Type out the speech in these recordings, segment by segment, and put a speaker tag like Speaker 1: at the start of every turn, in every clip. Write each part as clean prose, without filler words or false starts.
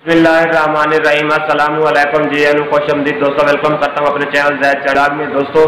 Speaker 1: बिस्मिल्लाहिर्रहमानिर्रहीम। अस्सलामु अलैकुम जी, खुशआमदीद दोस्तों। वेलकम करता हूँ अपने चैनल ज़ैद चढ़ाग में। दोस्तों,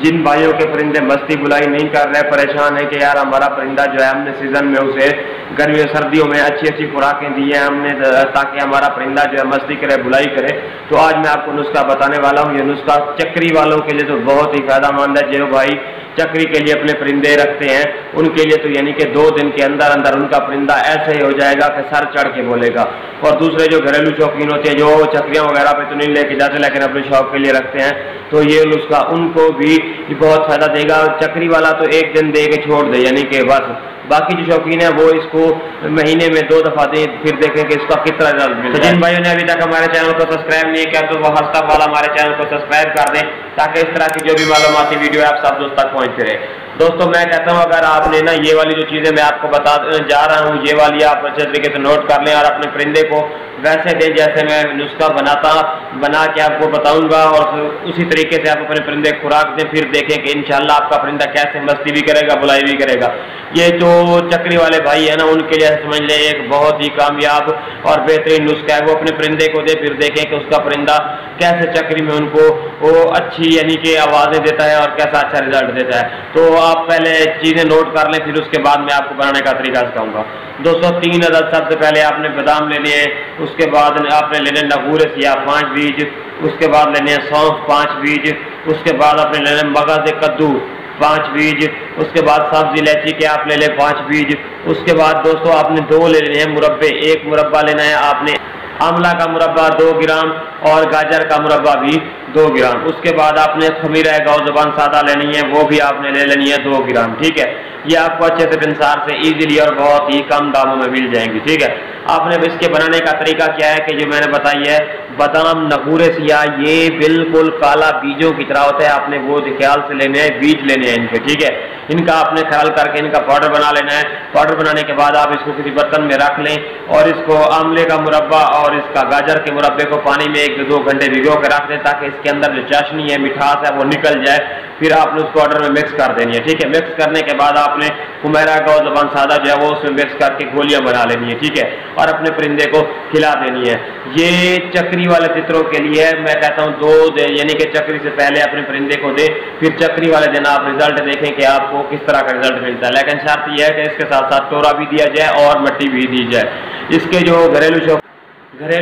Speaker 1: जिन भाइयों के परिंदे मस्ती बुलाई नहीं कर रहे, परेशान है कि यार हमारा परिंदा जो है हमने सीज़न में उसे गर्मियों सर्दियों में अच्छी अच्छी खुराकें दी हैं हमने ताकि हमारा परिंदा जो है मस्ती करे, बुलाई करे, तो आज मैं आपको नुस्खा बताने वाला हूँ। ये नुस्खा चक्री वालों के लिए तो बहुत ही फ़ायदेमंद है। जो भाई चक्री के लिए अपने परिंदे रखते हैं उनके लिए तो यानी कि 2 दिन के अंदर अंदर उनका परिंदा ऐसे ही हो जाएगा कि सर चढ़ के बोलेगा। और दूसरे जो घरेलू शौकीन होते हैं, जो चक्रियाँ वगैरह पे तो नहीं लेके जाते लेकिन अपने शौक के लिए रखते हैं, तो ये नुस्खा उनको भी बहुत फायदा देगा। चक्री वाला तो 1 दिन दे के छोड़ दे, यानी कि बस। बाकी जो शौकीन है वो इसको महीने में 2 दफ़ा दे, फिर देखें कि इसका कितना रिजल्ट मिलता है। जिन भाइयों ने अभी तक हमारे चैनल को सब्सक्राइब नहीं किया तो वो हफ्ता वाला हमारे चैनल को सब्सक्राइब कर दें ताकि इस तरह की जो भी मालूमाती वीडियो है आप सब दोस्त तक पहुँचते रहे। दोस्तों, मैं कहता हूँ अगर आपने ना ये वाली जो चीज़ें मैं आपको बता जा रहा हूँ, ये वाली आप अच्छे तरीके से नोट कर लें और अपने परिंदे को वैसे दें जैसे मैं नुस्खा बना के आपको बताऊंगा, और उसी तरीके से आप अपने परिंदे को खुराक दें। फिर देखें कि इंशाल्लाह आपका परिंदा कैसे मस्ती भी करेगा, बुलाई भी करेगा। ये जो चक्री वाले भाई है ना, उनके लिए समझ लें एक बहुत ही कामयाब और बेहतरीन नुस्खा है। वो अपने परिंदे को दे, फिर देखें कि उसका परिंदा कैसे चक्री में उनको वो अच्छी यानी कि आवाज़ें देता है और कैसा अच्छा रिजल्ट देता है। तो आप पहले चीज़ें नोट कर लें, फिर उसके बाद मैं आपको बनाने का तरीका सिखाऊंगा। दोस्तों, 3 अदद सबसे पहले आपने बादाम लेने हैं, उसके बाद आपने लेने नगूर सिया 5 बीज, उसके बाद लेने सौंफ 5 बीज, उसके बाद आपने लेने मगज़ कद्दू 5 बीज, उसके बाद सब्ज़ इलायची के आप ले लें 5 बीज। उसके बाद दोस्तों आपने 2 ले लेने हैं मुरब्बे, 1 मुरब्बा लेना है आपने आंवला का मुरब्बा 2 ग्राम और गाजर का मुरब्बा भी 2 ग्राम। उसके बाद आपने खमीरा गौज़बान सादा लेनी है, वो भी आपने ले लेनी है 2 ग्राम। ठीक है, ये आपको अच्छे से पिंसार से इजीली और बहुत ही कम दामों में मिल जाएंगी। ठीक है, आपने इसके बनाने का तरीका क्या है कि जो मैंने बताई है, बादाम नगूरे सिया ये बिल्कुल काला बीजों की तरह होता है, आपने वो ख्याल से लेने हैं, बीज लेने हैं इनके। ठीक है, इनका आपने ख्याल करके इनका पाउडर बना लेना है। पाउडर बनाने के बाद आप इसको किसी बर्तन में रख लें और इसको आंवले का मुरब्बा और इसका गाजर के मुरब्बे को पानी में 1 से 2 घंटे भिगो के रख दें ताकि इसके अंदर जो चाशनी है, मिठास है, वो निकल जाए। फिर आपने उस पाउडर में मिक्स कर देनी है। ठीक है, मिक्स करने के बाद आपने खुमेरा गौज़बान सादा जो है वो उसमें मिक्स करके गोलियां बना लेनी है। ठीक है, और अपने परिंदे को खिला देनी है। ये चक्री वाले तितरों के लिए मैं कहता हूँ 2 दिन यानी कि चक्री से पहले अपने परिंदे को दे, फिर चक्री वाले दिन आप रिजल्ट देखें कि आपको किस तरह का रिजल्ट मिलता है। लेकिन शर्त यह है कि इसके साथ साथ टोरा भी दिया जाए और मिट्टी भी दी जाए। इसके जो घरेलू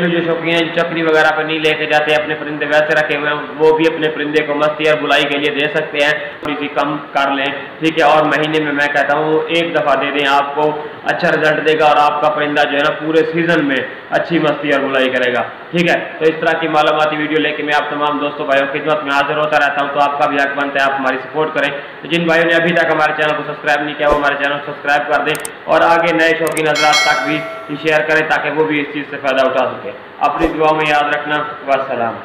Speaker 1: जो शौकीन है, चक्री वगैरह पर नहीं लेके जाते, अपने परिंदे वैसे रखे हुए हैं, वो भी अपने परिंदे को मस्ती और बुलाई के लिए दे सकते हैं। थोड़ी सी कम कर लें। ठीक है, और महीने में मैं कहता हूँ 1 दफ़ा दे दें, आपको अच्छा रिजल्ट देगा और आपका परिंदा जो है ना पूरे सीजन में अच्छी मस्ती और बुलाई करेगा। ठीक है, तो इस तरह की मालूमाती वीडियो लेके मैं आप तमाम दोस्तों भाइयों की खिदमत में हाजिर होता रहता हूँ, तो आपका भी हक बनता है आप हमारी सपोर्ट करें। तो जिन भाइयों ने अभी तक हमारे चैनल को सब्सक्राइब नहीं किया वो हमारे चैनल को सब्सक्राइब कर दें और आगे नए शौकीन हज़रात तक भी शेयर करें ताकि वो भी इस चीज़ से फ़ायदा उठा सकें। अपनी दुआ में याद रखना। वस्सलाम।